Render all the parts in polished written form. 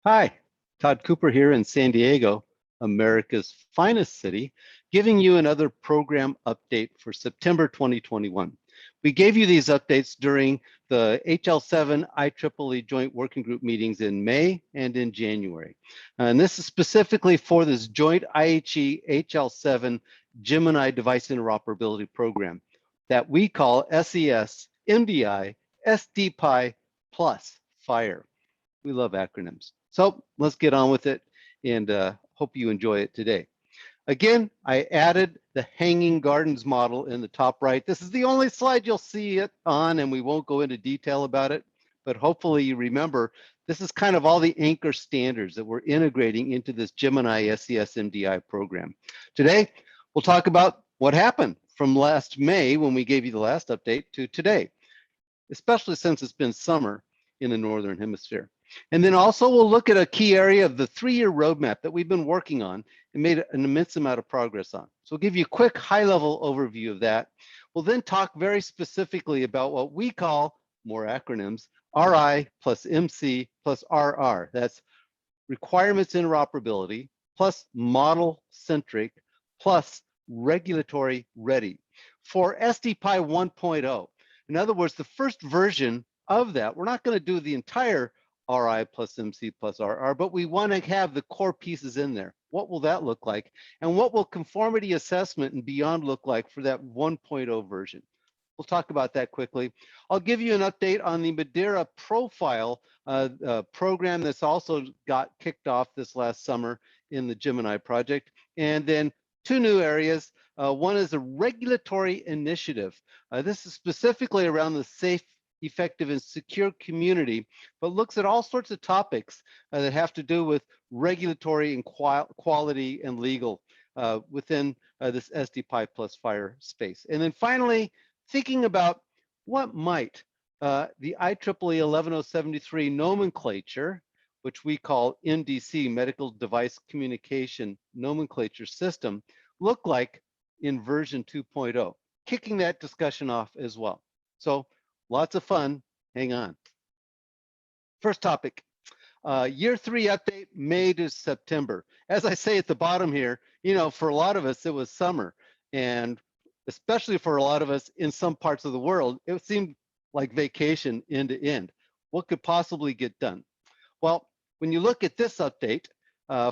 Hi, Todd Cooper here in San Diego, America's finest city, giving you another program update for September 2021. We gave you these updates during the HL7 IEEE Joint Working Group meetings in May and in January. And this is specifically for this joint IHE-HL7 Gemini Device Interoperability Program that we call SES, MDI, SDPi plus FHIR. We love acronyms. So let's get on with it and hope you enjoy it today. Again, I added the hanging gardens model in the top right. This is the only slide you'll see it on, and we won't go into detail about it, but hopefully you remember this is kind of all the anchor standards that we're integrating into this Gemini SES MDI program. Today, we'll talk about what happened from last May when we gave you the last update to today, especially since it's been summer in the Northern Hemisphere. And then also we'll look at a key area of the 3-year roadmap that we've been working on and made an immense amount of progress on. So we'll give you a quick high-level overview of that. We'll then talk very specifically about what we call, more acronyms, RI plus MC plus RR. That's requirements interoperability plus model-centric plus regulatory ready for SDPi 1.0. In other words, the first version of that, we're not going to do the entire RI plus MC plus RR, but we want to have the core pieces in there. What will that look like? And what will conformity assessment and beyond look like for that 1.0 version? We'll talk about that quickly. I'll give you an update on the Madeira Profile program that's also got kicked off this last summer in the Gemini project. And then 2 new areas. One is a regulatory initiative. This is specifically around the safe, effective, and secure community, but looks at all sorts of topics that have to do with regulatory and quality and legal within this SDPi plus FHIR space. And then finally, thinking about what might the IEEE 11073 nomenclature, which we call MDC, Medical Device Communication Nomenclature System, look like in version 2.0, kicking that discussion off as well. So lots of fun, hang on. First topic, year 3 update, May to September. As I say at the bottom here, you know, for a lot of us, it was summer. And especially for a lot of us in some parts of the world, it seemed like vacation end to end. What could possibly get done? Well, when you look at this update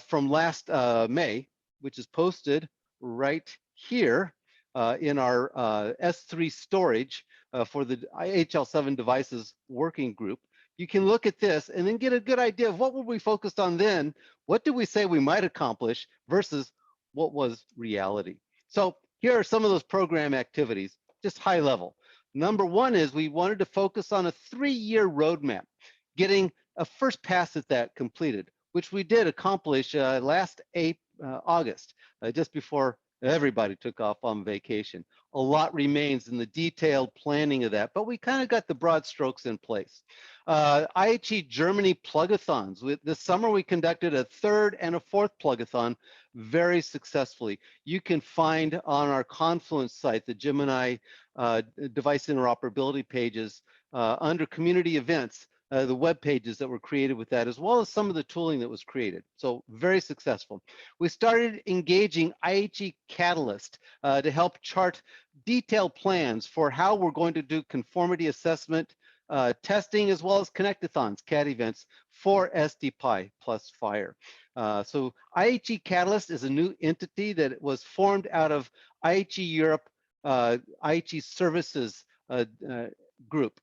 from last May, which is posted right here in our S3 storage for the IHL7 devices working group, you can look at this and then get a good idea of what were we focused on then, what did we say we might accomplish versus what was reality. So here are some of those program activities, just high level. Number 1 is we wanted to focus on a 3-year roadmap, getting a first pass at that completed, which we did accomplish last August, just before everybody took off on vacation. A lot remains in the detailed planning of that, but we kind of got the broad strokes in place. IHE Germany plugathons. This summer we conducted a 3rd and a 4th plugathon very successfully. You can find on our Confluence site the Gemini device interoperability pages under community events, the web pages that were created with that, as well as some of the tooling that was created. So very successful. We started engaging IHE Catalyst to help chart detailed plans for how we're going to do conformity assessment, testing, as well as connectathons, CAT events for SDPi plus FHIR. So IHE Catalyst is a new entity that was formed out of IHE Europe, IHE Services group,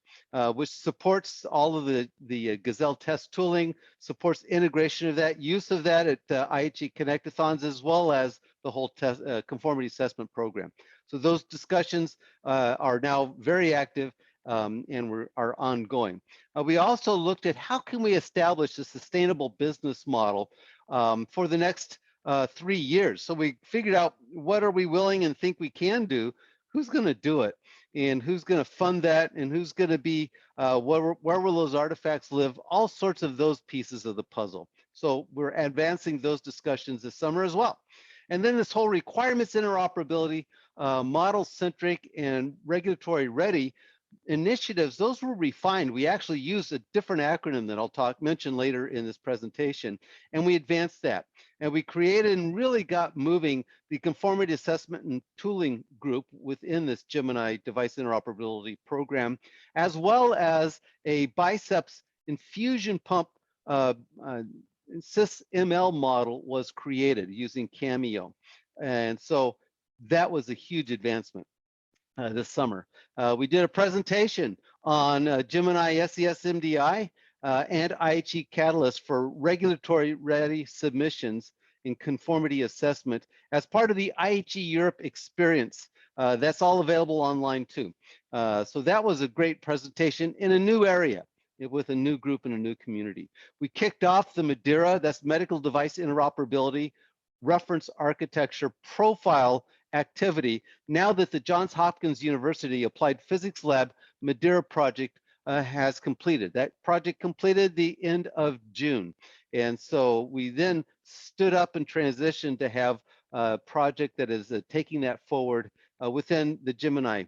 which supports all of the Gazelle test tooling, supports integration of that, use of that at IHE Connectathons, as well as the whole test, conformity assessment program. So those discussions are now very active and are ongoing. We also looked at how can we establish a sustainable business model for the next 3 years. So we figured out what are we willing and think we can do, who's going to do it, and who's going to fund that, and who's going to be, where will those artifacts live, all sorts of those pieces of the puzzle. So we're advancing those discussions this summer as well. And then this whole requirements interoperability, model-centric and regulatory ready, initiatives, those were refined. We actually used a different acronym that I'll mention later in this presentation, and we advanced that. And we created and really got moving the conformity assessment and tooling group within this Gemini device interoperability program, as well as a biceps infusion pump SysML model was created using Cameo. And so that was a huge advancement this summer. We did a presentation on Gemini SES MDI and IHE Catalyst for regulatory ready submissions in conformity assessment as part of the IHE Europe experience. That's all available online too. So that was a great presentation in a new area with a new group and a new community. We kicked off the Madeira, that's medical device interoperability, reference architecture profile activity now that the Johns Hopkins University Applied Physics Lab Madeira project has completed. That project completed the end of June. And so we then stood up and transitioned to have a project that is taking that forward within the Gemini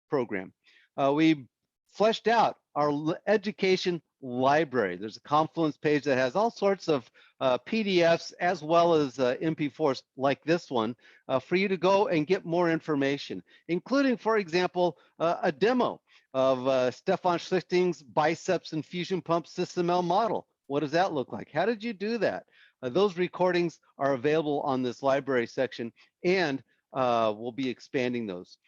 program. We fleshed out our education library. There's a Confluence page that has all sorts of PDFs as well as MP4s like this one for you to go and get more information, including, for example, a demo of Stefan Schlichting's biceps infusion pump SysML model. What does that look like? How did you do that? Those recordings are available on this library section, and we'll be expanding those.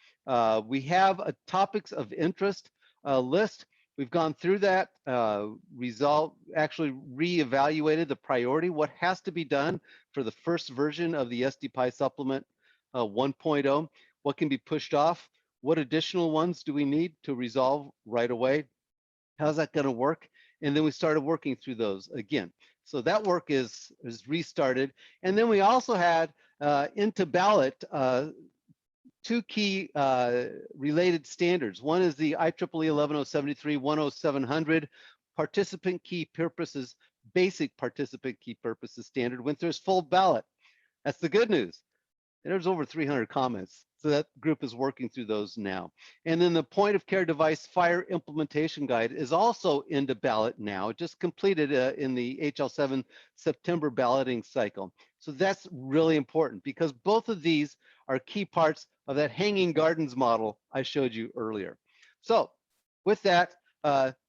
We have a topics of interest list. We've gone through that, actually reevaluated the priority, what has to be done for the first version of the SDPi supplement 1.0, what can be pushed off, what additional ones do we need to resolve right away, how's that going to work? And then we started working through those again. So that work is restarted. And then we also had into ballot two key related standards. One is the IEEE 11073 10700 participant key purposes, basic participant key purposes standard went through its full ballot. That's the good news. There's over 300 comments. So that group is working through those now. And then the point of care device FHIR implementation guide is also into ballot now. It just completed in the HL7 September balloting cycle. So that's really important because both of these are key parts of that hanging gardens model I showed you earlier. So with that,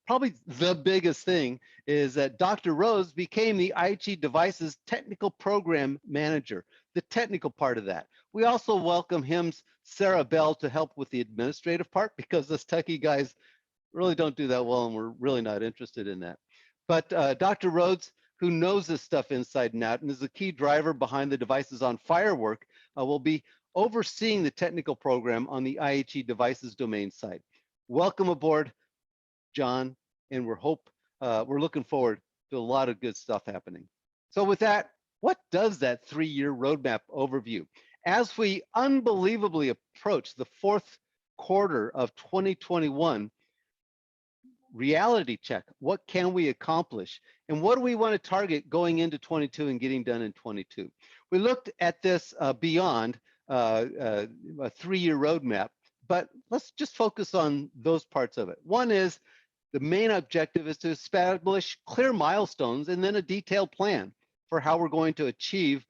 probably the biggest thing is that Dr. Rose became the IHE Devices Technical Program Manager, the technical part of that. We also welcome him, Sarah Bell, to help with the administrative part because us techie guys really don't do that well and we're really not interested in that. But Dr. Rhodes, who knows this stuff inside and out and is a key driver behind the Devices on Fire work, will be overseeing the technical program on the IHE Devices domain side. Welcome aboard, John, and we're looking forward to a lot of good stuff happening. So with that, what does that 3-year roadmap overview? As we unbelievably approach the fourth quarter of 2021, reality check, what can we accomplish? And what do we want to target going into 22 and getting done in 22? We looked at this beyond a 3-year roadmap, but let's just focus on those parts of it. One is the main objective is to establish clear milestones and then a detailed plan for how we're going to achieve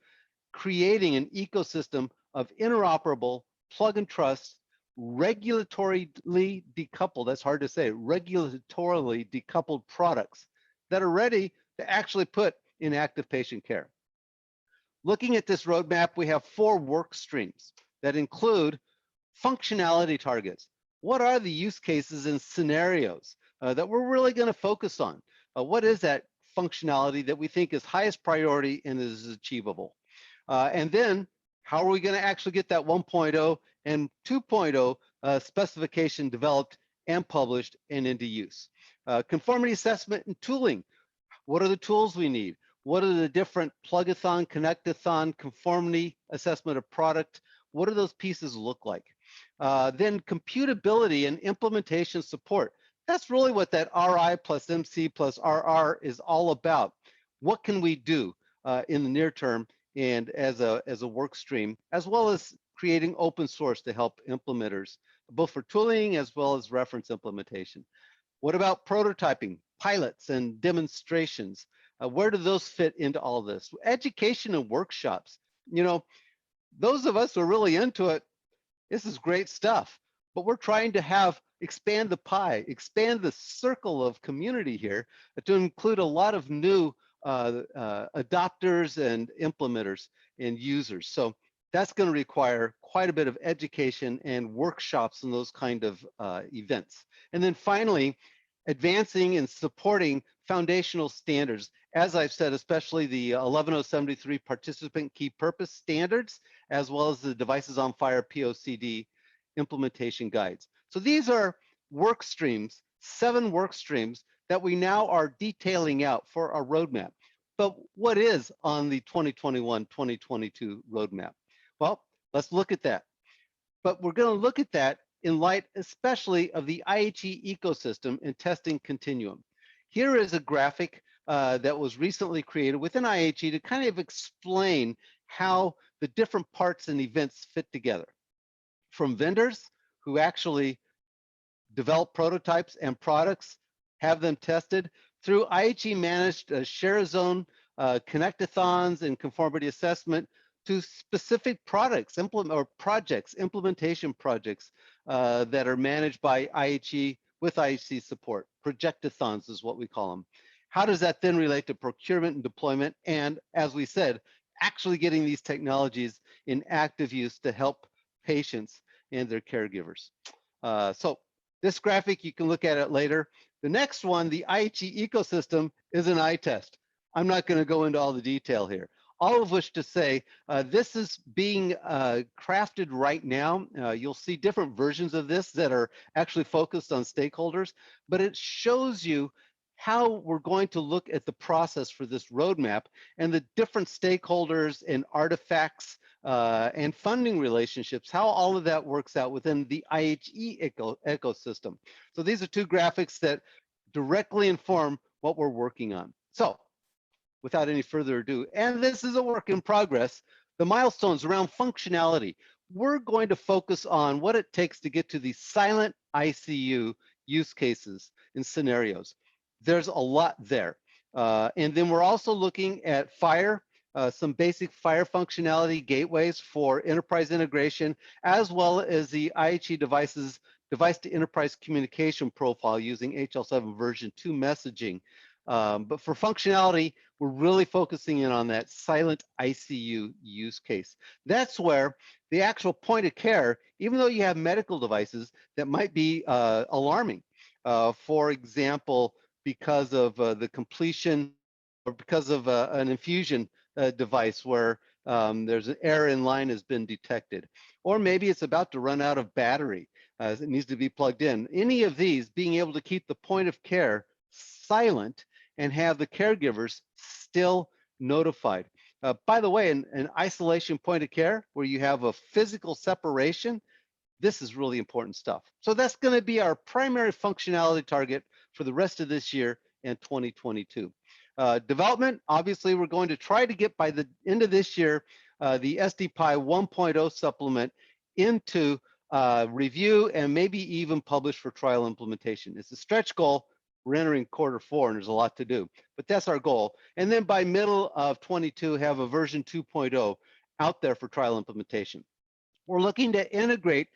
creating an ecosystem of interoperable, plug and trust, regulatorily decoupled, that's hard to say, regulatorily decoupled products that are ready to actually put in active patient care. Looking at this roadmap, we have 4 work streams that include functionality targets. What are the use cases and scenarios that we're really going to focus on? What is that functionality that we think is highest priority and is achievable? And then how are we going to actually get that 1.0 and 2.0 specification developed and published and into use? Conformity assessment and tooling. What are the tools we need? What are the different plug-a-thon, connect-a-thon, conformity assessment of product? What do those pieces look like? Then computability and implementation support. That's really what that RI plus MC plus RR is all about. What can we do in the near term and as a work stream, as well as creating open source to help implementers both for tooling as well as reference implementation. What about prototyping, pilots, and demonstrations? Where do those fit into all this? Education and workshops. You know, those of us who are really into it, this is great stuff, but we're trying to expand the pie, expand the circle of community here to include a lot of new adopters and implementers and users. So that's going to require quite a bit of education and workshops and those kind of events. And then finally, advancing and supporting foundational standards. As I've said, especially the 11073 participant key purpose standards, as well as the devices on FHIR POCD implementation guides. So these are work streams, 7 work streams that we now are detailing out for our roadmap. But what is on the 2021-2022 roadmap? Well, let's look at that. But we're going to look at that in light especially of the IHE ecosystem and testing continuum. Here is a graphic that was recently created within IHE to kind of explain how the different parts and events fit together. From vendors who actually develop prototypes and products, have them tested, through IHE managed share zone, connectathons and conformity assessment, to specific products, implementation projects that are managed by IHE with IHC support. Projectathons is what we call them. How does that then relate to procurement and deployment? And as we said, actually getting these technologies in active use to help patients and their caregivers. So this graphic, you can look at it later. The next one, the IHE ecosystem, is an eye test. I'm not going to go into all the detail here. All of which to say, this is being crafted right now. You'll see different versions of this that are actually focused on stakeholders, but it shows you how we're going to look at the process for this roadmap and the different stakeholders and artifacts and funding relationships, how all of that works out within the IHE ecosystem. So these are 2 graphics that directly inform what we're working on. So without any further ado, and this is a work in progress, the milestones around functionality. We're going to focus on what it takes to get to the silent ICU use cases and scenarios. There's a lot there. And then we're also looking at FHIR, some basic FHIR functionality gateways for enterprise integration, as well as the IHE devices, device to enterprise communication profile using HL7 version 2 messaging. But for functionality, we're really focusing in on that silent ICU use case. That's where the actual point of care, even though you have medical devices that might be alarming, for example, because of the completion or because of an infusion device where there's an error in line has been detected, or maybe it's about to run out of battery, it needs to be plugged in. Any of these, being able to keep the point of care silent and have the caregivers still notified. By the way, an isolation point of care where you have a physical separation, this is really important stuff. So that's going to be our primary functionality target for the rest of this year and 2022. Development, obviously, we're going to try to get by the end of this year the SDPi 1.0 supplement into review and maybe even publish for trial implementation. It's a stretch goal. We're entering Q4 and there's a lot to do, but that's our goal. And then by middle of 22, have a version 2.0 out there for trial implementation. We're looking to integrate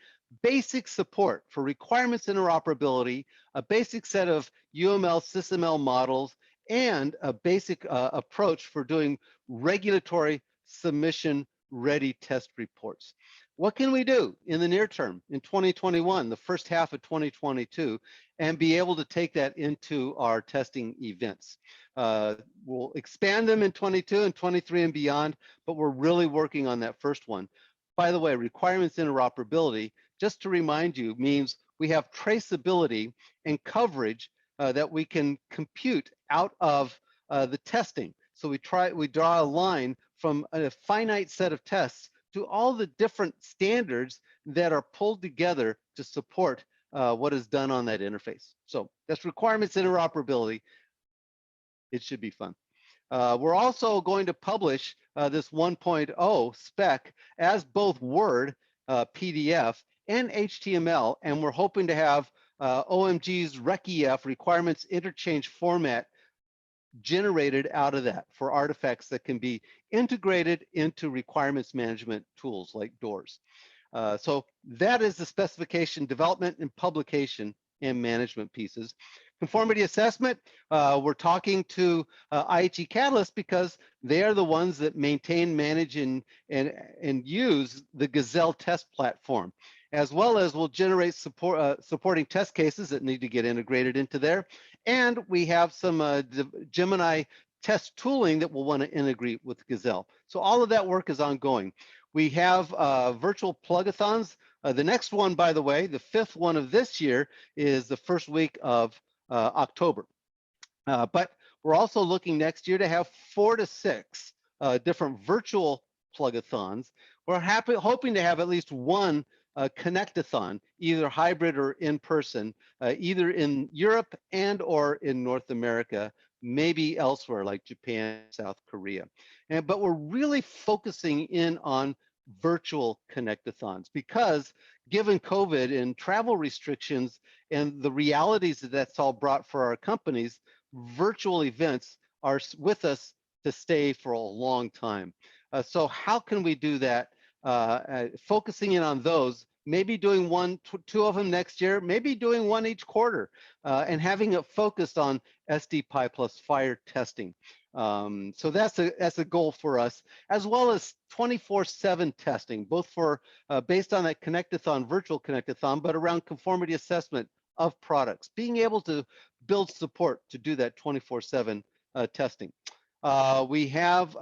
basic support for requirements interoperability, a basic set of UML, SysML models, and a basic approach for doing regulatory submission ready test reports. What can we do in the near term, in 2021, the first half of 2022, and be able to take that into our testing events? We'll expand them in 22 and 23 and beyond, but we're really working on that first one. By the way, requirements interoperability, just to remind you, means we have traceability and coverage that we can compute out of the testing. So we draw a line from a finite set of tests to all the different standards that are pulled together to support what is done on that interface. So that's requirements interoperability. It should be fun. We're also going to publish this 1.0 spec as both Word, PDF, and HTML, and we're hoping to have OMG's RecEF requirements interchange format generated out of that for artifacts that can be integrated into requirements management tools like DOORS. So that is the specification development and publication and management pieces. Conformity assessment, we're talking to IHE Catalyst because they are the ones that maintain, manage, and use the Gazelle test platform, as well as will generate supporting test cases that need to get integrated into there. And we have some Gemini test tooling that we'll want to integrate with Gazelle. So all of that work is ongoing. We have virtual plugathons. The next one, by the way, the 5th one of this year, is the first week of October. But we're also looking next year to have 4 to 6 different virtual plugathons. We're hoping to have at least one connectathon, either hybrid or in person, either in Europe and or in North America, maybe elsewhere like Japan, South Korea. But we're really focusing in on virtual connectathons because given COVID and travel restrictions and the realities that that's all brought for our companies, virtual events are with us to stay for a long time. So how can we do that? Focusing in on those, maybe doing two of them next year, maybe doing one each quarter, and having it focused on SDPi plus FHIR testing. So that's a goal for us, as well as 24/7 testing, both for based on that connectathon, virtual connectathon, but around conformity assessment of products, being able to build support to do that 24/7 testing. We have,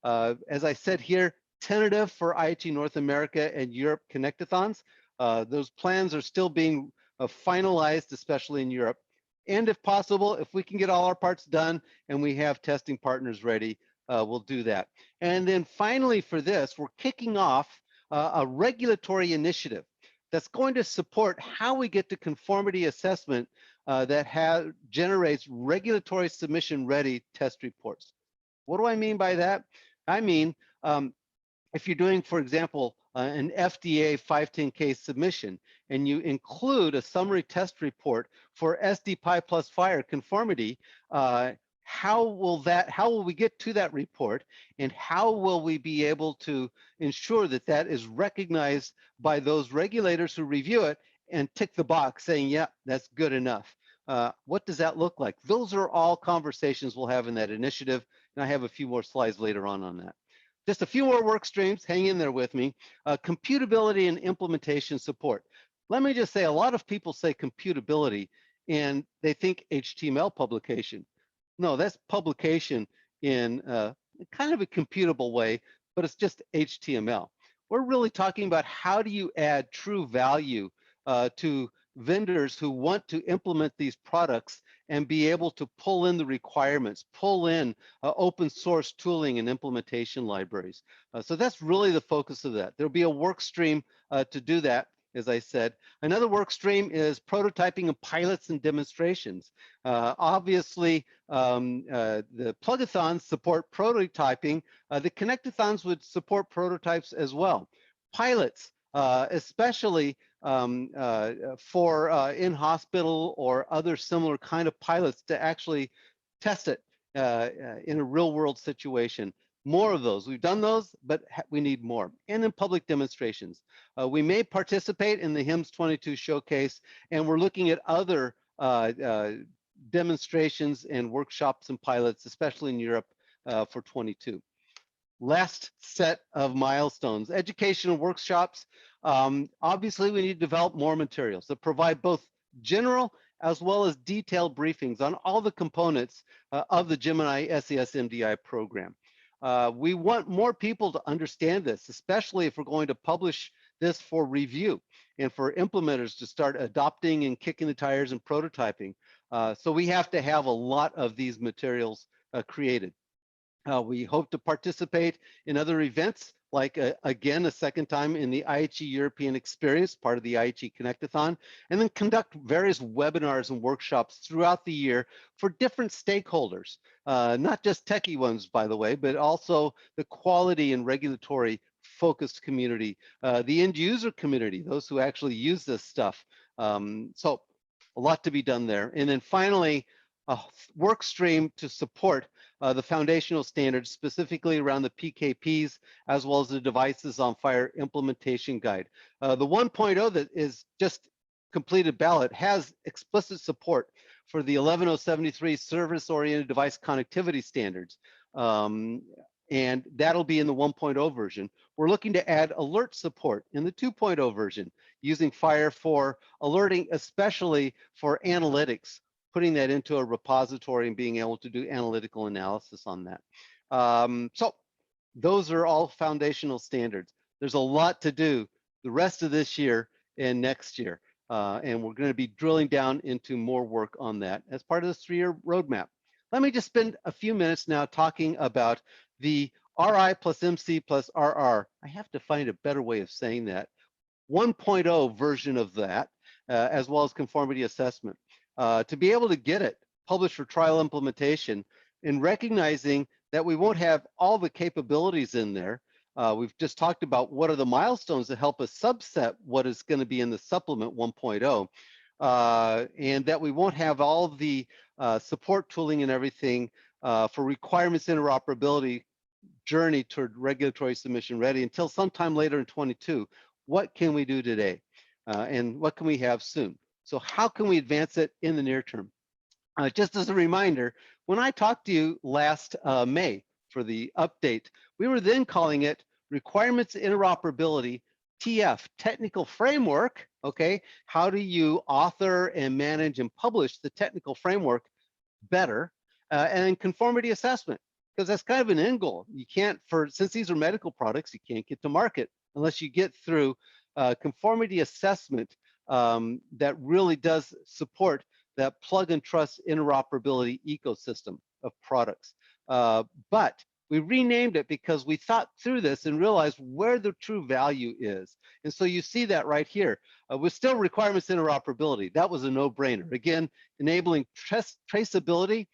as I said here, tentative for IHE North America and Europe connectathons. Those plans are still being finalized, especially in Europe. And if possible, if we can get all our parts done and we have testing partners ready, we'll do that. And then finally for this, we're kicking off a regulatory initiative that's going to support how we get to conformity assessment that generates regulatory submission ready test reports. What do I mean by that? I mean, if you're doing, for example, an FDA 510K submission and you include a summary test report for SDPi plus FHIR conformity, how will we get to that report, and how will we be able to ensure that that is recognized by those regulators who review it and tick the box saying, yeah, that's good enough? What does that look like? Those are all conversations we'll have in that initiative, and I have a few more slides later on that. Just a few more work streams, hang in there with me. Computability and implementation support. Let me just say, a lot of people say computability and they think HTML publication. No, that's publication in kind of a computable way, but it's just HTML. We're really talking about how do you add true value to vendors who want to implement these products and be able to pull in the requirements, pull in open source tooling and implementation libraries. So that's really the focus of that. There'll be a work stream to do that, as I said. Another work stream is prototyping of pilots and demonstrations. Obviously, the plugathons support prototyping. The connectathons would support prototypes as well. Pilots, especially for in-hospital or other similar kind of pilots to actually test it in a real-world situation. More of those. We've done those, but we need more. And in public demonstrations. We may participate in the HIMSS 22 showcase, and we're looking at other demonstrations and workshops and pilots, especially in Europe for 22. Last set of milestones, educational workshops. Obviously, we need to develop more materials that provide both general as well as detailed briefings on all the components of the Gemini SES MDI program. We want more people to understand this, especially if we're going to publish this for review and for implementers to start adopting and kicking the tires and prototyping. So we have to have a lot of these materials created. We hope to participate in other events, like again, a second time in the IHE European Experience, part of the IHE Connectathon, and then conduct various webinars and workshops throughout the year for different stakeholders, not just techie ones, by the way, but also the quality and regulatory focused community, the end user community, those who actually use this stuff. So a lot to be done there. And then finally, a work stream to support the foundational standards, specifically around the PKPs, as well as the Devices on FHIR implementation guide. The 1.0 that is just completed ballot has explicit support for the 11073 service-oriented device connectivity standards. And that'll be in the 1.0 version. We're looking to add alert support in the 2.0 version, using FHIR for alerting, especially for analytics, putting that into a repository and being able to do analytical analysis on that. So those are all foundational standards. There's a lot to do the rest of this year and next year. And we're going to be drilling down into more work on that as part of this 3-year roadmap. Let me just spend a few minutes now talking about the RI plus MC plus RR. I have to find a better way of saying that. 1.0 version of that, as well as conformity assessment. To be able to get it published for trial implementation, and recognizing that we won't have all the capabilities in there. We've just talked about what are the milestones that help us subset what is going to be in the supplement 1.0, and that we won't have all the support tooling and everything for requirements interoperability journey toward regulatory submission ready until sometime later in 22. What can we do today? And what can we have soon? So how can we advance it in the near term? Just as a reminder, when I talked to you last May for the update, we were then calling it Requirements Interoperability, TF, Technical Framework, okay? How do you author and manage and publish the technical framework better? And then conformity assessment, because that's kind of an end goal. You can't, since these are medical products, you can't get to market unless you get through conformity assessment that really does support that plug and trust interoperability ecosystem of products. But we renamed it because we thought through this and realized where the true value is. And so you see that right here. With still requirements interoperability, that was a no-brainer. Again, enabling traceability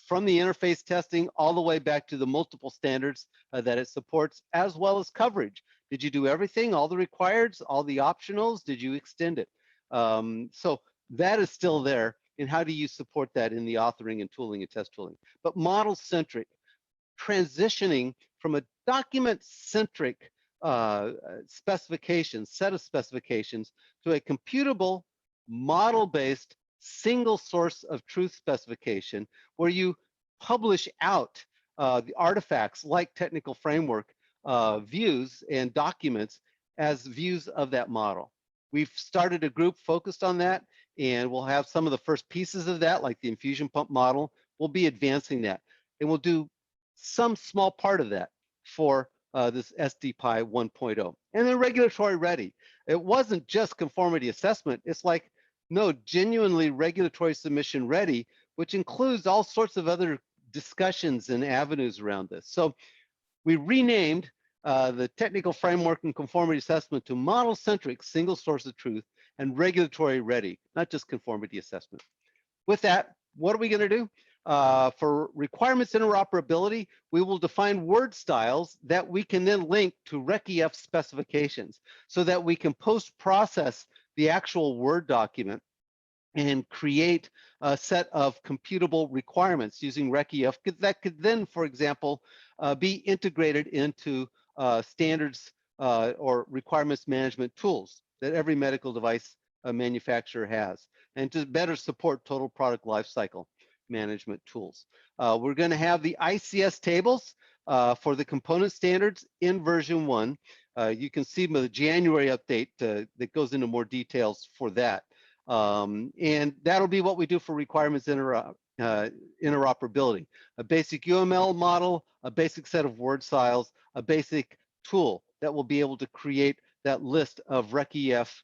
from the interface testing all the way back to the multiple standards that it supports, as well as coverage. Did you do everything, all the requireds, all the optionals? Did you extend it? So that is still there. And how do you support that in the authoring and tooling and test tooling? But model-centric, transitioning from a document-centric specification, set of specifications, to a computable, model-based, single source of truth specification, where you publish out the artifacts like technical framework views and documents as views of that model. We've started a group focused on that, and we'll have some of the first pieces of that, like the infusion pump model. We'll be advancing that, and we'll do some small part of that for this SDPi 1.0. And then regulatory ready. It wasn't just conformity assessment. It's like, no, genuinely regulatory submission ready, which includes all sorts of other discussions and avenues around this. So we renamed the technical framework and conformity assessment to model-centric, single source of truth, and regulatory ready, not just conformity assessment. With that, what are we going to do? For requirements interoperability, we will define word styles that we can then link to RecEF specifications so that we can post-process the actual Word document and create a set of computable requirements using RecEF that could then, for example, be integrated into standards or requirements management tools that every medical device manufacturer has, and to better support total product lifecycle management tools. We're going to have the ICS tables for the component standards in version 1. You can see the January update that goes into more details for that. And that'll be what we do for requirements interoperability. A basic UML model, a basic set of word styles, a basic tool that will be able to create that list of RecEF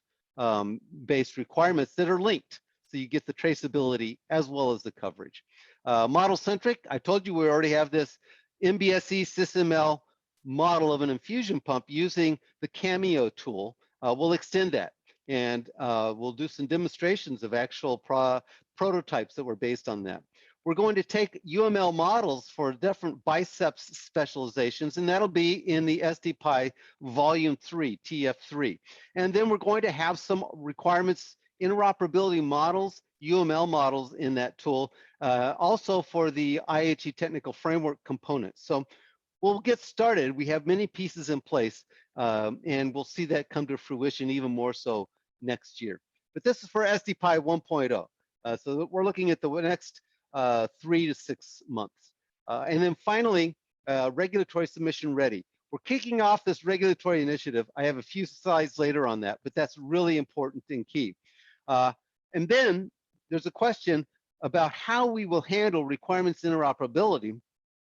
based requirements that are linked. So you get the traceability as well as the coverage. Model-centric, I told you we already have this MBSE SysML model of an infusion pump using the Cameo tool. We'll extend that, and we'll do some demonstrations of actual prototypes that were based on that. we're going to take UML models for different biceps specializations, and that'll be in the SDPi Volume 3, TF3. And then we're going to have some requirements, interoperability models, UML models in that tool, also for the IHE technical framework components. So we'll get started. We have many pieces in place, and we'll see that come to fruition even more so next year. But this is for SDPi 1.0. So we're looking at the next 3 to 6 months. And then finally, regulatory submission ready. We're kicking off this regulatory initiative. I have a few slides later on that, but that's really important and key. And then there's a question about how we will handle requirements interoperability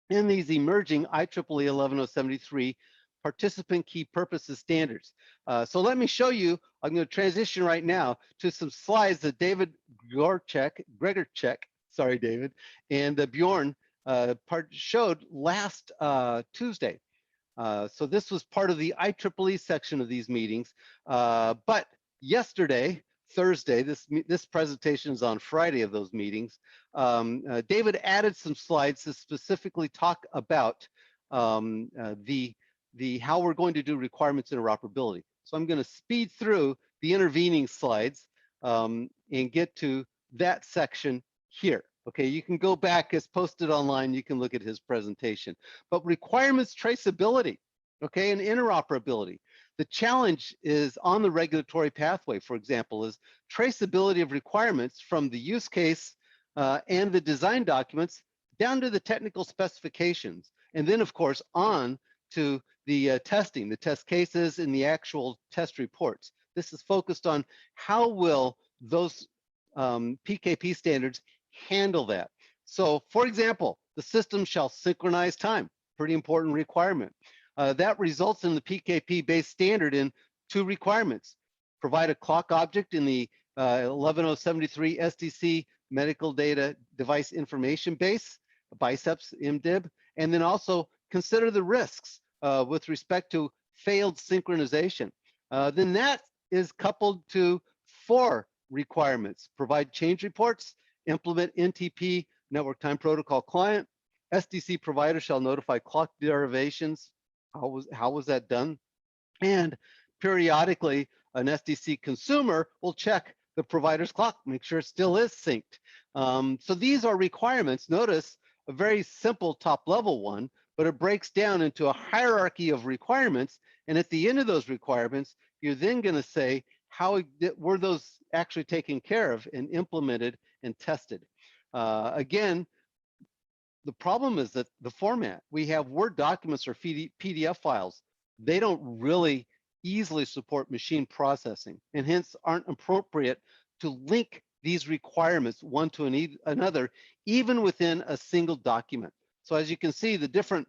in these emerging IEEE 11073 participant key purposes standards. So let me show you, I'm going to transition right now to some slides that David Gregorchek, sorry David, and Bjorn showed last Tuesday. So this was part of the IEEE section of these meetings, but yesterday, Thursday, this presentation is on Friday of those meetings. David added some slides to specifically talk about how we're going to do requirements interoperability. So I'm going to speed through the intervening slides and get to that section here. Okay, you can go back, it's posted online, you can look at his presentation. But requirements traceability, okay, and interoperability. The challenge is on the regulatory pathway, for example, is traceability of requirements from the use case and the design documents down to the technical specifications. And then, of course, on to the testing, the test cases and the actual test reports. This is focused on how will those PKP standards handle that. So, for example, the system shall synchronize time, pretty important requirement. That results in the PKP-based standard in 2 requirements. Provide a clock object in the 11073 SDC medical data device information base, biceps MDIB, and then also consider the risks with respect to failed synchronization. Then that is coupled to 4 requirements. Provide change reports, implement NTP network time protocol client, SDC provider shall notify clock derivations. How was that done? And periodically, an SDC consumer will check the provider's clock, make sure it still is synced. So these are requirements. Notice a very simple top level one, but it breaks down into a hierarchy of requirements. And at the end of those requirements, you're then going to say, how were those actually taken care of and implemented and tested? Again, the problem is that the format, we have Word documents or PDF files. They don't really easily support machine processing and hence aren't appropriate to link these requirements one to another, even within a single document. So as you can see, the different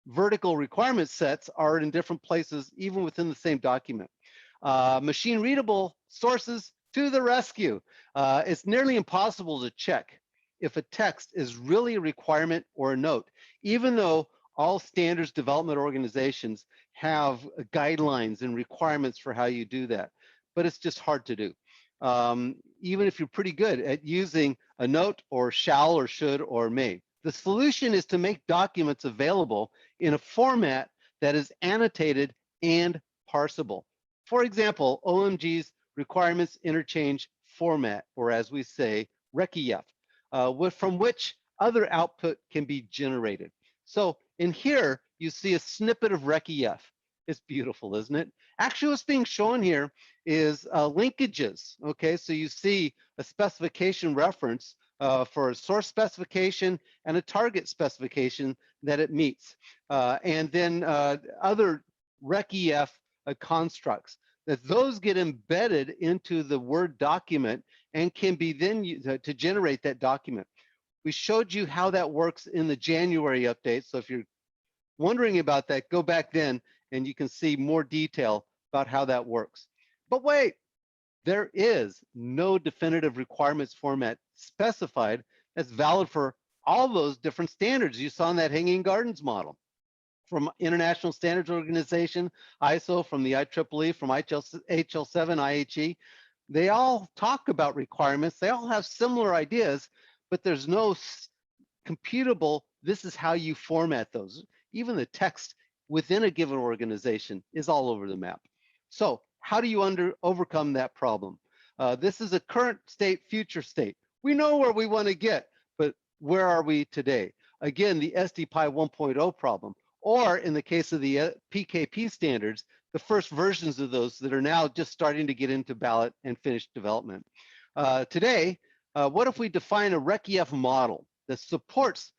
vertical requirement sets are in different places, even within the same document. Machine readable sources to the rescue. It's nearly impossible to check if a text is really a requirement or a note, even though all standards development organizations have guidelines and requirements for how you do that, but it's just hard to do. Even if you're pretty good at using a note or shall or should or may. The solution is to make documents available in a format that is annotated and parsable. For example, OMG's requirements interchange format, or as we say, RECIEF. From which other output can be generated. So in here, you see a snippet of RECIEF. It's beautiful, isn't it? Actually, what's being shown here is linkages, okay? So you see a specification reference for a source specification and a target specification that it meets. And then other RECIEF constructs. That those get embedded into the Word document and can be then used to generate that document. We showed you how that works in the January update. So if you're wondering about that, go back then and you can see more detail about how that works. But wait, there is no definitive requirements format specified that's valid for all those different standards you saw in that Hanging Gardens model. From International Standards Organization, ISO, from the IEEE, from IHE-HL7, IHE, they all talk about requirements. They all have similar ideas, but there's no computable, this is how you format those. Even the text within a given organization is all over the map. So how do you overcome that problem? This is a current state, future state. We know where we want to get, but where are we today? Again, the SDPi 1.0 problem, or in the case of the PKP standards, the first versions of those that are now just starting to get into ballot and finished development. Today, what if we define a RecEF model that supports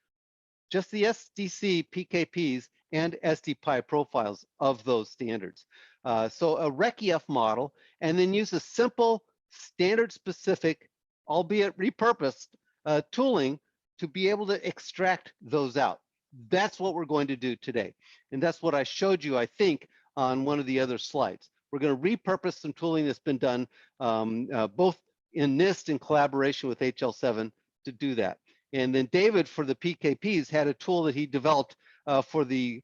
just the SDC PKPs and SDPi profiles of those standards? So a RecEF model, and then use a simple standard-specific, albeit repurposed, tooling to be able to extract those out. That's what we're going to do today. And that's what I showed you, I think, on one of the other slides. We're going to repurpose some tooling that's been done both in NIST in collaboration with HL7 to do that. And then David, for the PKPs, had a tool that he developed for the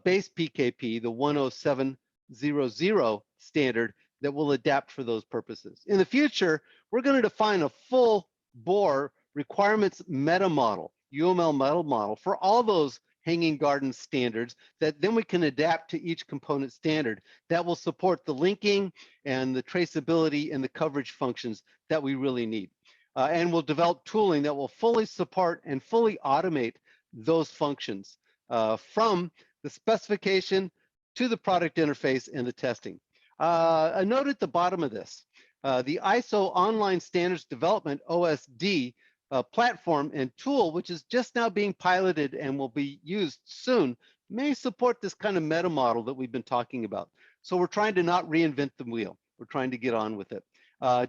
base PKP, the 10700 standard, that will adapt for those purposes. In the future, we're going to define a full bore requirements meta model, UML meta model, for all those hanging garden standards that then we can adapt to each component standard that will support the linking and the traceability and the coverage functions that we really need. And we'll develop tooling that will fully support and fully automate those functions from the specification to the product interface and the testing. A note at the bottom of this, the ISO Online Standards Development, OSD, platform and tool, which is just now being piloted and will be used soon, may support this kind of meta model that we've been talking about. So we're trying to not reinvent the wheel. We're trying to get on with it.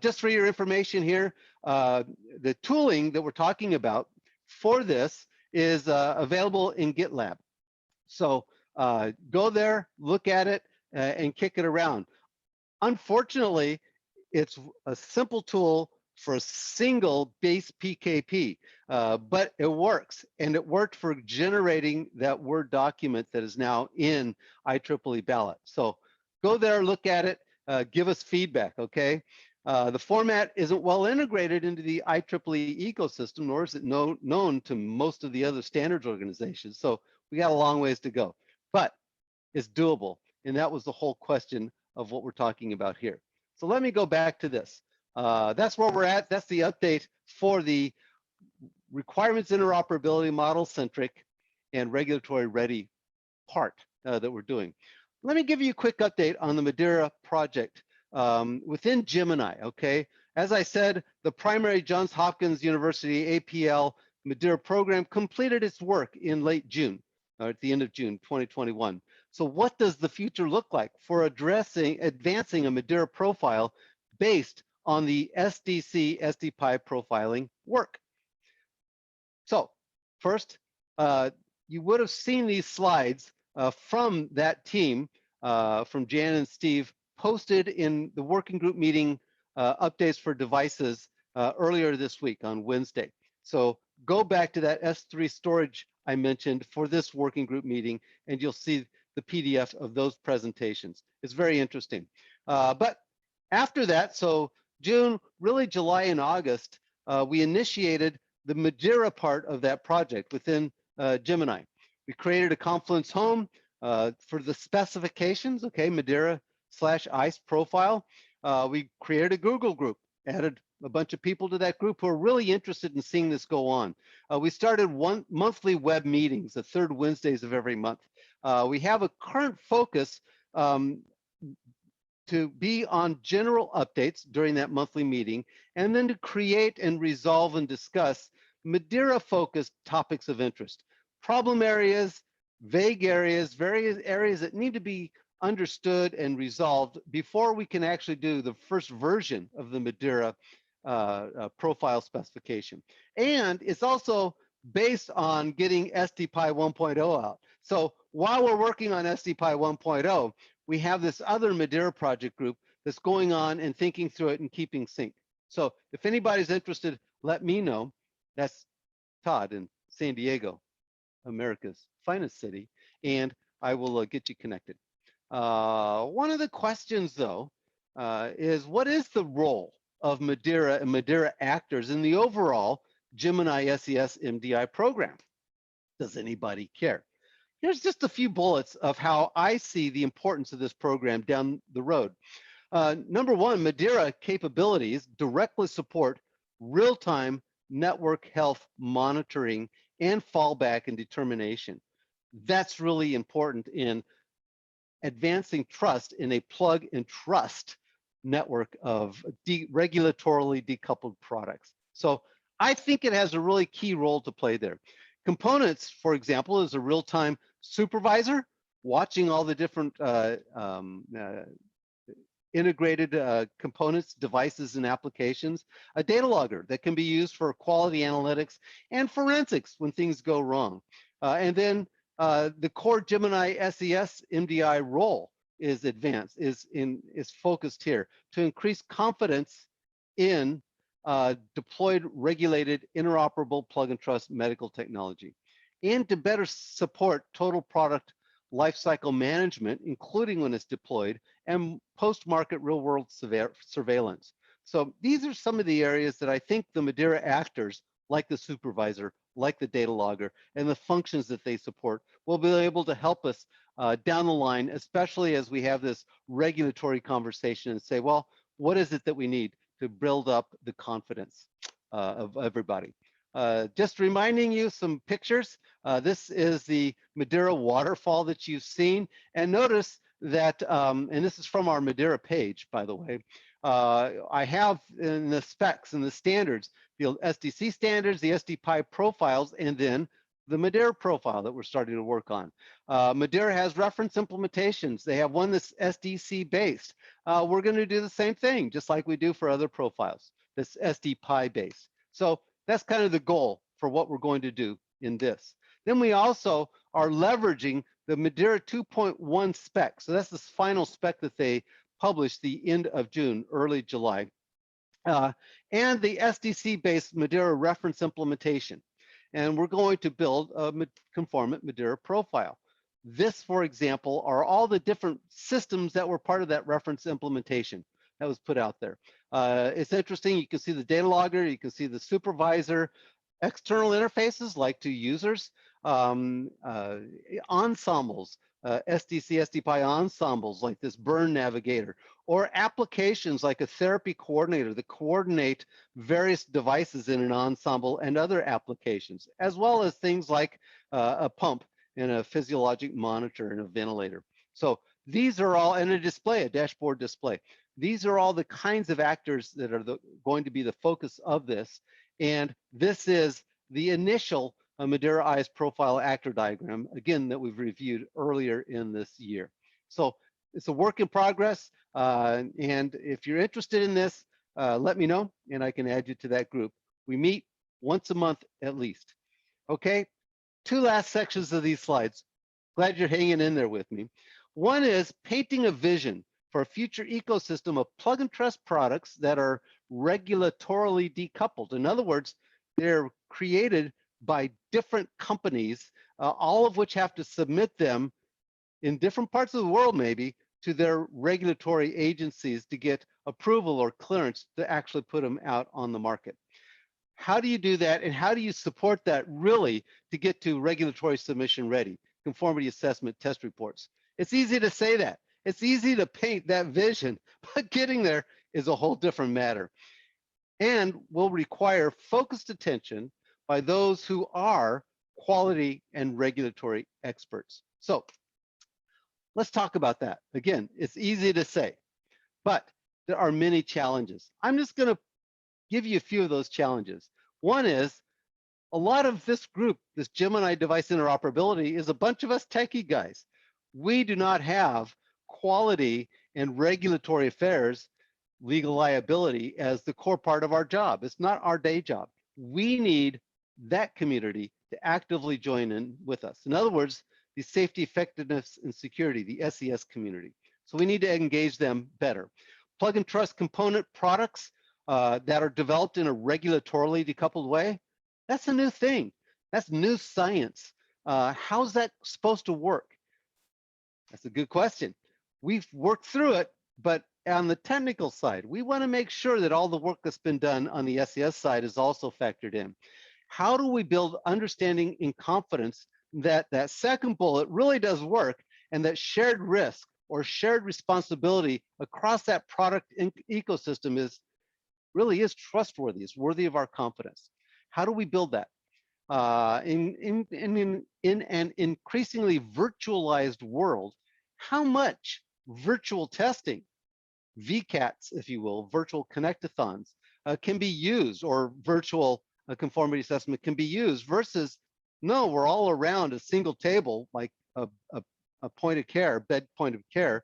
Just for your information here, the tooling that we're talking about for this is available in GitLab. So go there, look at it, and kick it around. Unfortunately, it's a simple tool for a single base PKP, but it works, and it worked for generating that Word document that is now in IEEE ballot. So go there, look at it, give us feedback, okay? The format isn't well integrated into the IEEE ecosystem, nor is it known to most of the other standards organizations. So we got a long ways to go, but it's doable. And that was the whole question of what we're talking about here. So let me go back to this. That's where we're at. That's the update for the requirements interoperability model centric and regulatory ready part that we're doing. Let me give you a quick update on the Madeira project within Gemini, okay? As I said, the primary Johns Hopkins University APL Madeira program completed its work in late June, at the end of June 2021. So what does the future look like for advancing a Madeira profile based on the SDC SDPi profiling work? So first, you would have seen these slides from that team, from Jan and Steve, posted in the working group meeting updates for devices earlier this week on Wednesday. So go back to that S3 storage I mentioned for this working group meeting, and you'll see the PDF of those presentations. It's very interesting. But after that, so June, really July and August, we initiated the Madeira part of that project within Gemini. We created a Confluence home for the specifications, okay, Madeira/ICE profile. We created a Google group, added a bunch of people to that group who are really interested in seeing this go on. We started monthly web meetings, the third Wednesdays of every month. We have a current focus to be on general updates during that monthly meeting, and then to create and resolve and discuss Madeira-focused topics of interest, problem areas, vague areas, various areas that need to be understood and resolved before we can actually do the first version of the Madeira profile specification. And it's also based on getting SDPi 1.0 out. So while we're working on SDPi 1.0, we have this other Madeira project group that's going on and thinking through it and keeping sync. So if anybody's interested, let me know. That's Todd in San Diego, America's finest city, and I will get you connected. One of the questions, though, is what is the role of Madeira and Madeira actors in the overall Gemini SES MDI program. Does anybody care? Here's just a few bullets of how I see the importance of this program down the road. Number one, Madeira capabilities directly support real-time network health monitoring and fallback and determination. That's really important in advancing trust in a plug and trust network of regulatorily decoupled products. So I think it has a really key role to play there. Components, for example, is a real-time supervisor watching all the different integrated components, devices, and applications, a data logger that can be used for quality analytics and forensics when things go wrong. And then the core Gemini SES MDI role is advanced, is focused here to increase confidence in deployed, regulated, interoperable plug and trust medical technology, and to better support total product lifecycle management, including when it's deployed, and post-market real-world surveillance. So these are some of the areas that I think the Madeira actors, like the supervisor, like the data logger, and the functions that they support, will be able to help us down the line, especially as we have this regulatory conversation and say, well, what is it that we need to build up the confidence of everybody? Just reminding you some pictures. This is the Madeira waterfall that you've seen. And notice that, and this is from our Madeira page, by the way, I have in the specs and the standards, the SDC standards, the SDPi profiles, and then the Madeira profile that we're starting to work on. Madeira has reference implementations. They have one that's SDC based. We're going to do the same thing, just like we do for other profiles, that's SDPi based. So that's kind of the goal for what we're going to do in this. Then we also are leveraging the Madeira 2.1 spec. So that's the final spec that they published the end of June, early July. And the SDC-based Madeira reference implementation. And we're going to build a conformant Madeira profile. This, for example, are all the different systems that were part of that reference implementation that was put out there. It's interesting, you can see the data logger, you can see the supervisor, external interfaces like to users, ensembles, SDC, SDPi ensembles like this burn navigator, or applications like a therapy coordinator that coordinate various devices in an ensemble and other applications, as well as things like a pump and a physiologic monitor and a ventilator. So these are all, and a display, a dashboard display. These are all the kinds of actors that are going to be the focus of this. And this is the initial Madeira Eyes profile actor diagram, again, that we've reviewed earlier in this year. So it's a work in progress. And if you're interested in this, let me know and I can add you to that group. We meet once a month at least. Okay, two last sections of these slides. Glad you're hanging in there with me. One is painting a vision for a future ecosystem of plug and trust products that are regulatorily decoupled. In other words, they're created by different companies, all of which have to submit them in different parts of the world maybe to their regulatory agencies to get approval or clearance to actually put them out on the market. How do you do that, and how do you support that really to get to regulatory submission ready, conformity assessment test reports? It's easy to say that. It's easy to paint that vision, but getting there is a whole different matter, and will require focused attention by those who are quality and regulatory experts. So let's talk about that. Again, it's easy to say, but there are many challenges. I'm just going to give you a few of those challenges. One is a lot of this group, this Gemini Device Interoperability, is a bunch of us techie guys. We do not have quality and regulatory affairs, legal liability as the core part of our job. It's not our day job. We need that community to actively join in with us. In other words, the safety, effectiveness, and security, the SES community. So we need to engage them better. Plug and trust component products that are developed in a regulatorily decoupled way, that's a new thing. That's new science. How's that supposed to work? That's a good question. We've worked through it, but on the technical side, we want to make sure that all the work that's been done on the SES side is also factored in. How do we build understanding and confidence that that second bullet really does work, and that shared risk or shared responsibility across that product ecosystem really is trustworthy, is worthy of our confidence? How do we build that? In an increasingly virtualized world, how much virtual testing, VCATs, if you will, virtual connectathons, can be used, or virtual conformity assessment can be used, versus, no, we're all around a single table, like a point of care, bed point of care,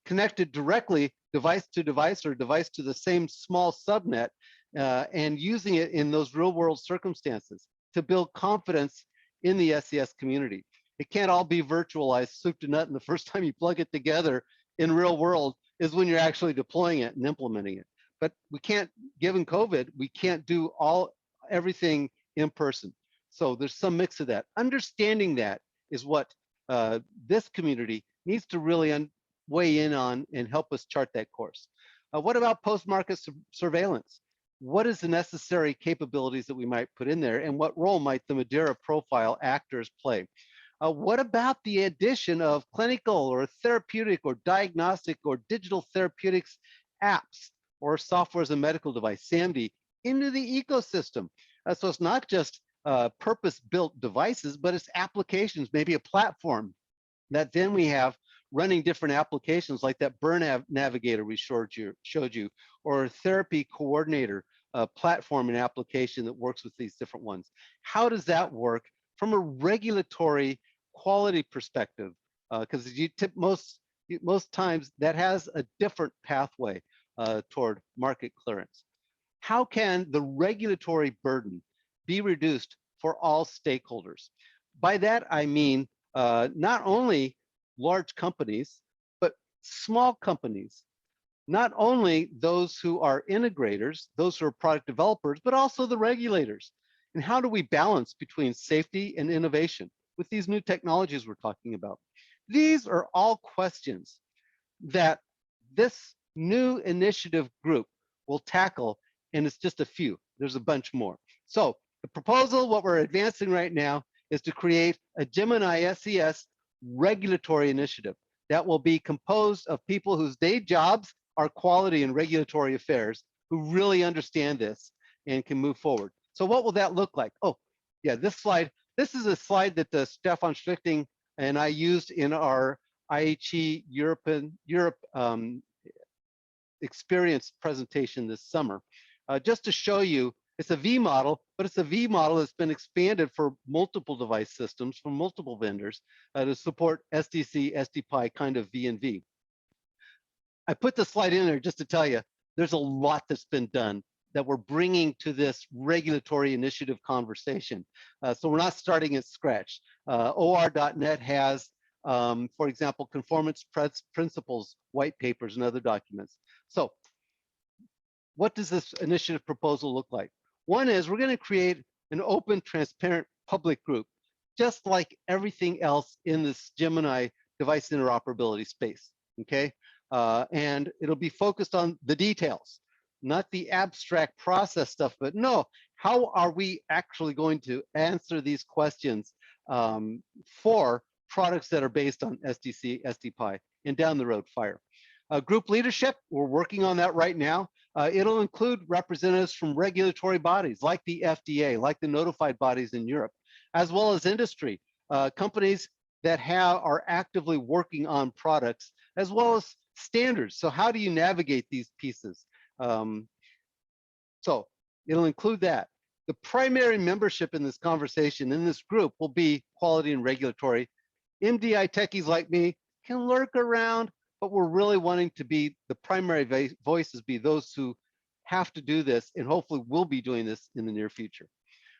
connected directly device to device or device to the same small subnet, and using it in those real world circumstances to build confidence in the SES community. It can't all be virtualized soup to nut, and the first time you plug it together in real world is when you're actually deploying it and implementing it. But we can't, given COVID, we can't do everything in person. So there's some mix of that. Understanding that is what this community needs to really weigh in on and help us chart that course. What about post-market surveillance? What is the necessary capabilities that we might put in there, and what role might the Madeira Profile actors play? What about the addition of clinical or therapeutic or diagnostic or digital therapeutics apps or software as a medical device, SAMD, into the ecosystem? So it's not just purpose-built devices, but it's applications, maybe a platform that then we have running different applications, like that burn navigator we showed you, or a therapy coordinator platform and application that works with these different ones. How does that work from a regulatory quality perspective? Because most times that has a different pathway toward market clearance. How can the regulatory burden be reduced for all stakeholders? By that, I mean not only large companies, but small companies, not only those who are integrators, those who are product developers, but also the regulators. And how do we balance between safety and innovation with these new technologies we're talking about? These are all questions that this new initiative group will tackle, and it's just a few. There's a bunch more. So the proposal, what we're advancing right now, is to create a Gemini SES regulatory initiative that will be composed of people whose day jobs are quality and regulatory affairs, who really understand this and can move forward. So what will that look like? Oh, yeah, this slide. This is a slide that Stefan Schlichting and I used in our IHE Europe experience presentation this summer, just to show you. It's a V model, but it's a V model that's been expanded for multiple device systems from multiple vendors to support SDC, SDPi kind of V and V. I put the slide in there just to tell you there's a lot that's been done that we're bringing to this regulatory initiative conversation. So we're not starting at scratch. OR.net has, for example, conformance principles, white papers, and other documents. So what does this initiative proposal look like? One is we're going to create an open, transparent public group, just like everything else in this Gemini device interoperability space, okay? And it'll be focused on the details, not the abstract process stuff, but no, how are we actually going to answer these questions for products that are based on SDC, SDPi, and down the road, FHIR. Group leadership, we're working on that right now. It'll include representatives from regulatory bodies like the FDA, like the notified bodies in Europe, as well as industry, companies that are actively working on products, as well as standards. So how do you navigate these pieces? So it'll include that. The primary membership in this conversation, in this group, will be quality and regulatory. MDI techies like me can lurk around, but we're really wanting to be the primary voices, be those who have to do this, and hopefully will be doing this in the near future.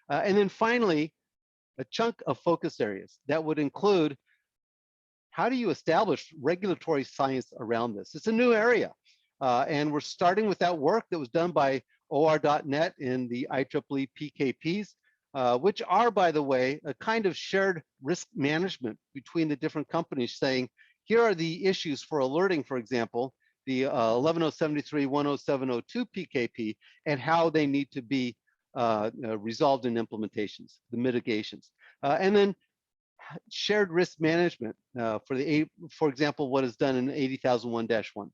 And then finally, a chunk of focus areas that would include how do you establish regulatory science around this? It's a new area, and we're starting with that work that was done by OR.net in the IEEE PKPs, which are, by the way, a kind of shared risk management between the different companies, saying, here are the issues for alerting, for example, the 11073, 10702 PKP, and how they need to be resolved in implementations, the mitigations. And then shared risk management for example, what is done in 80,001-1.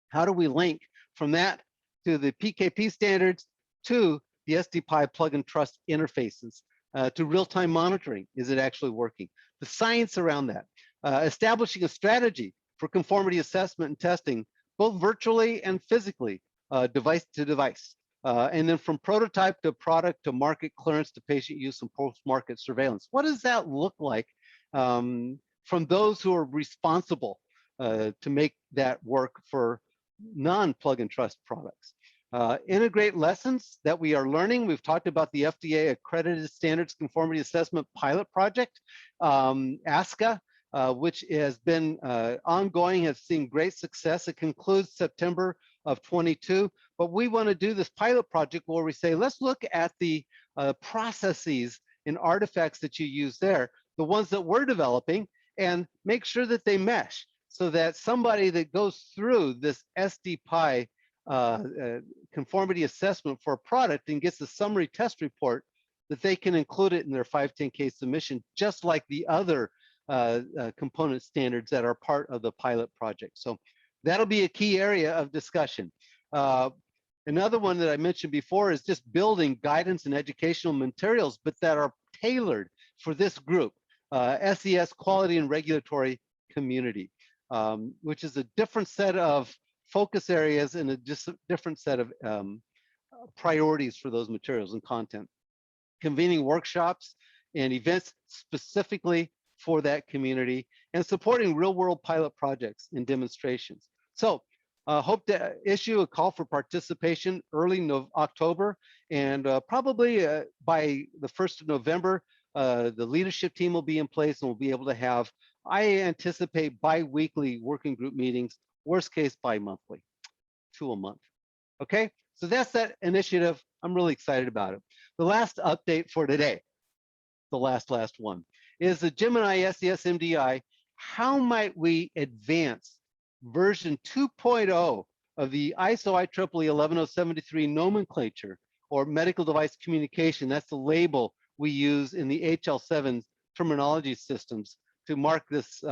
How do we link from that to the PKP standards to the SDPi plug and trust interfaces to real-time monitoring? Is it actually working? The science around that. Establishing a strategy for conformity assessment and testing, both virtually and physically, device to device. And then from prototype to product to market clearance to patient use and post-market surveillance. What does that look like from those who are responsible to make that work for non-plug and trust products? Integrate lessons that we are learning. We've talked about the FDA Accredited Standards Conformity Assessment Pilot Project, ASCA, which has been ongoing, has seen great success. It concludes September of 22, but we want to do this pilot project where we say, let's look at the processes and artifacts that you use there, the ones that we're developing, and make sure that they mesh so that somebody that goes through this SDPi conformity assessment for a product and gets a summary test report, that they can include it in their 510K submission, just like the other component standards that are part of the pilot project. So that'll be a key area of discussion. Another one that I mentioned before is just building guidance and educational materials, but that are tailored for this group, SES quality and regulatory community, which is a different set of focus areas and a different set of priorities for those materials and content. Convening workshops and events specifically for that community, and supporting real-world pilot projects and demonstrations. So hope to issue a call for participation early October, and probably by the 1st of November, the leadership team will be in place and we'll be able to have, I anticipate, bi-weekly working group meetings, worst case bi-monthly, 2 a month. Okay, so that's that initiative. I'm really excited about it. The last update for today, the last one, is the Gemini SES MDI. How might we advance version 2.0 of the ISO IEEE 11073 nomenclature, or medical device communication? That's the label we use in the IHE-HL7 terminology systems to mark this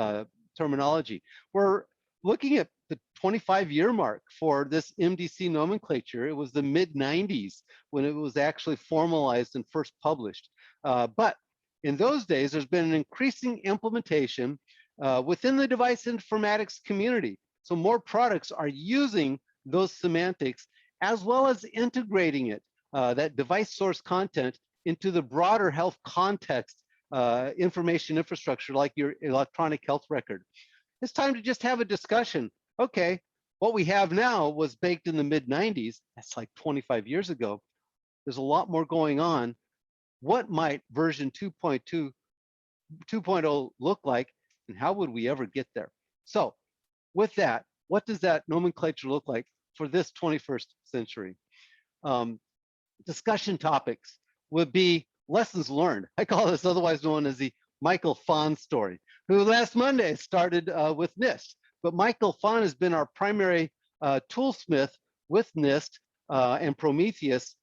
terminology. We're looking at the 25-year mark for this MDC nomenclature. It was the mid-90s when it was actually formalized and first published. But in those days, there's been an increasing implementation within the device informatics community. So more products are using those semantics as well as integrating it, that device source content, into the broader health context information infrastructure like your electronic health record. It's time to just have a discussion. Okay, what we have now was baked in the mid-90s. That's like 25 years ago. There's a lot more going on. What might version 2.0 look like, and how would we ever get there? So with that, what does that nomenclature look like for this 21st century? Discussion topics would be lessons learned. I call this otherwise known as the Michael Fahn story, who last Monday started with NIST. But Michael Fahn has been our primary toolsmith with NIST and Prometheus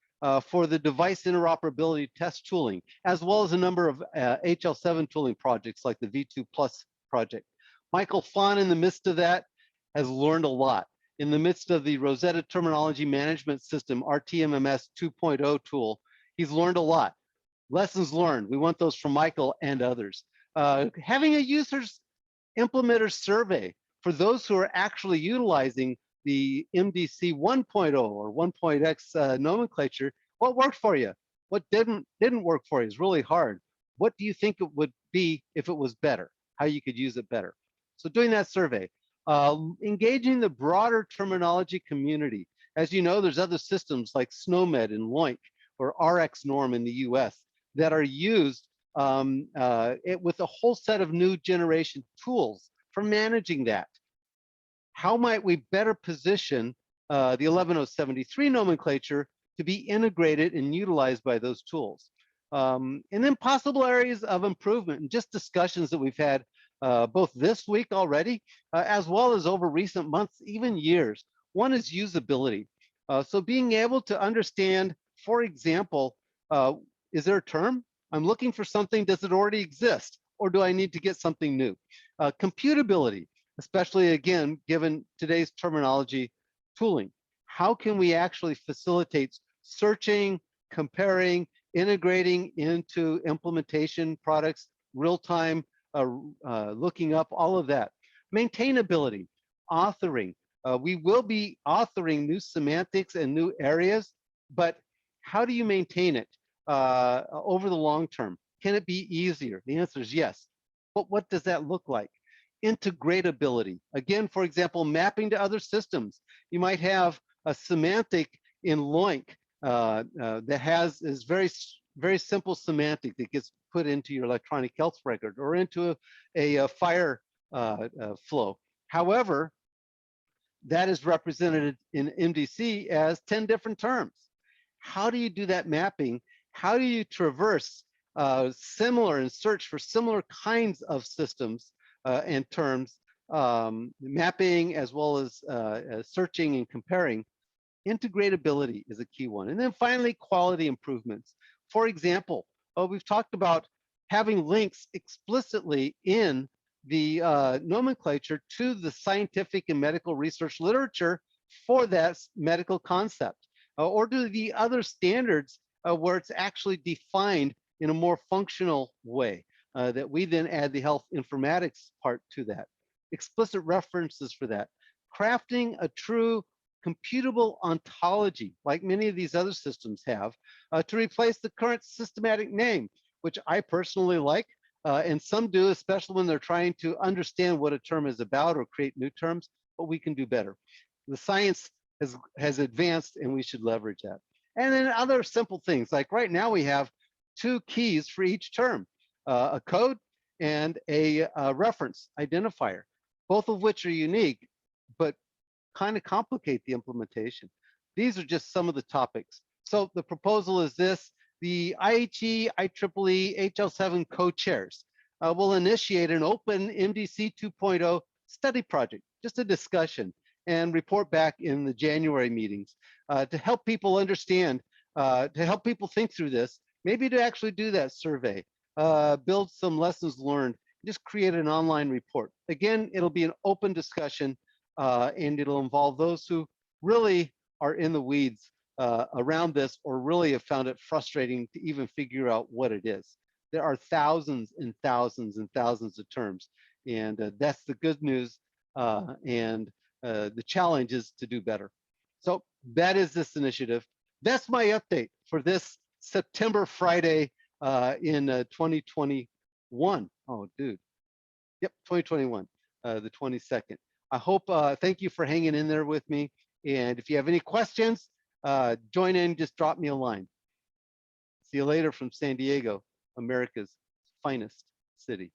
for the device interoperability test tooling, as well as a number of HL7 tooling projects like the V2 Plus project. Michael Fahn, in the midst of that, has learned a lot. In the midst of the Rosetta Terminology Management System, RTMMS 2.0 tool, he's learned a lot. Lessons learned, we want those from Michael and others. Having a users implementer survey for those who are actually utilizing the MDC 1.0 or 1.x nomenclature. What worked for you? What didn't work for you is really hard. What do you think it would be if it was better? How you could use it better? So doing that survey. Engaging the broader terminology community. As you know, there's other systems like SNOMED and LOINC or RxNorm in the US that are used with a whole set of new generation tools for managing that. How might we better position the 11073 nomenclature to be integrated and utilized by those tools? And then possible areas of improvement and just discussions that we've had both this week already, as well as over recent months, even years. One is usability. So being able to understand, for example, Is there a term? I'm looking for something, does it already exist? Or do I need to get something new? Computability, especially again, given today's terminology, tooling. How can we actually facilitate searching, comparing, integrating into implementation products, real-time, looking up, all of that. Maintainability, authoring. We will be authoring new semantics and new areas, but how do you maintain it over the long term? Can it be easier? The answer is yes. But what does that look like? Integratability. Again, for example, mapping to other systems. You might have a semantic in LOINC that is very simple semantic that gets put into your electronic health record or into a FHIR flow. However, that is represented in MDC as 10 different terms. How do you do that mapping? How do you traverse similar and search for similar kinds of systems and terms, mapping as well as searching and comparing? Integratability is a key one. And then finally, quality improvements. For example, we've talked about having links explicitly in the nomenclature to the scientific and medical research literature for that medical concept, or to the other standards where it's actually defined in a more functional way, that we then add the health informatics part to that. Explicit references for that. Crafting a true computable ontology, like many of these other systems have, to replace the current systematic name, which I personally like, and some do, especially when they're trying to understand what a term is about or create new terms, but we can do better. The science has advanced and we should leverage that. And then other simple things, like right now we have 2 keys for each term, a code and a reference identifier, both of which are unique, but kind of complicate the implementation. These are just some of the topics. So the proposal is this: the IHE, IEEE, HL7 co-chairs will initiate an open MDC 2.0 study project, just a discussion, and report back in the January meetings to help people understand, to help people think through this, maybe to actually do that survey, build some lessons learned, just create an online report. Again, it'll be an open discussion, and it'll involve those who really are in the weeds around this, or really have found it frustrating to even figure out what it is. There are thousands and thousands and thousands of terms, and that's the good news, and the challenge is to do better. So that is this initiative. That's my update for this September Friday in 2021. Oh, dude. Yep, 2021, the 22nd. I hope, thank you for hanging in there with me. And if you have any questions, join in, just drop me a line. See you later from San Diego, America's finest city.